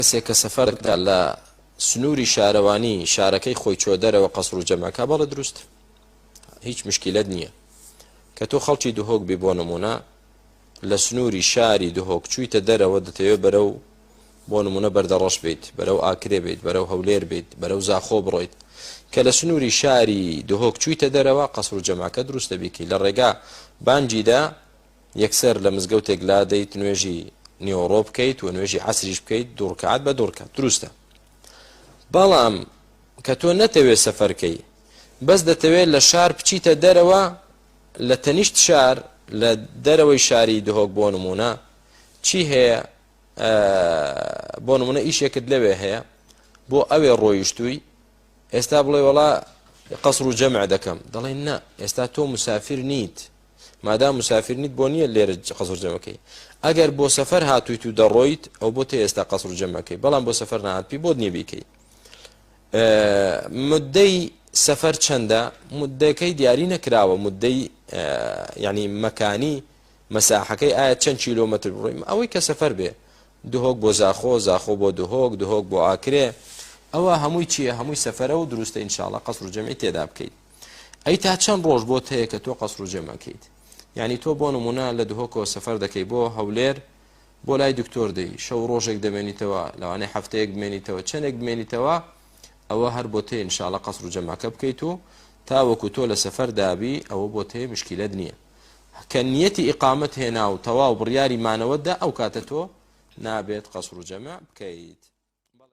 کەسێک کە سەفەردا لە سنووری شارەوانی شارەکەی خۆی چۆ دەرەوە قەسر و جەمعەکە بەڵێ دروست هیچ مشکلەت نییە کە تۆ خەڵکی دهۆک بێ بۆ نمونە لە سنووری شاری دهۆک چوویتە دەرەوە دەتەوێت بەرەو بۆ نمونە بەردەڕەش بیت بەرەو ئاکرێ بیت بەرەو هەولێر بیت بەرەو زاخۆ بڕۆیت کە لە سنووری شاری دهۆک چوویتە دەرەوە قەسر و جەمعەکە دروستە بیکەی لە ڕێگا بانگیدا یەکسەر لە مزگەوتێک لا دەیت نوێژی نیۆڕۆ بکەیت و نوێژی عەسریش بکەیت دوو ڕکعات بە دوو ڕکعات دروستە بەڵام کە تۆ نەتەوێت سەفەرکەی بەس دەتەوێت لە شار بچیتە دەرەوە لە تەنیشت شار لە دەرەوەی شاری دهۆک بۆ نمونە چی هەیە بۆ نمونە ئیشێکت لەوێ هەیە بۆ ئەوێ ڕۆیشتووی ئێستا بڵێ وەڵا قەسر و جەمع دەکەم دەڵێن نا ئێستا تۆ مسافر نیت مادام مسافر نیت بۆ نییە لێرە قەسر و جەمعەکەی ئەگەر بۆ سەفەر هاتوویت و دەڕۆیت ئەو بۆ تێ ئێستا قەسر و جەمعەکەی بەڵام بۆ سەفەر نهاتبی بۆ نییە بیکەی مدەی سەفەر چەندە مدەکەی دیاری نەکراوە مدەی یعنی مەکانی مەساحەکەی ئایا چەند کیلۆمەتر بڕۆیم ئەوەی کە سەفەر بێ دهۆک بۆ زاخۆ زاخۆ بۆ دهۆک دهۆک بۆ ئاکرێ ئەوە هەمووی چییە هەمووی سەفەرە و دروستە ئینشاءڵڵا قەسر و جەمعی تێدا بکەیت ئەی تا چەند ڕۆژ بۆ هەیە کە تۆ قەسر و جەمعەکەیت یعنی تۆ بۆ نمونە لە دهۆکەوە سەفەر دەکەی بۆ هەولێر بۆ لای دکتۆر دەی شەو ڕۆژێک دەمێنیتەوە لەوانەیە هەفتەیەک بمێنیتەوە چەندێک بمێنیتەوە ئەوە هەر بۆ تێ ئینشاءڵڵا قەسر و جەمعەکە بکەیت و تاوەکو تۆ لە سەفەر دابی ئەوە بۆ تێ مشکلەت نییە کە نیەتی ئیقامەت هێنا و تەواو بڕیاری مانەوەتدا ئەو کاتە تۆ نابێت قەسر و جەمع بکەیت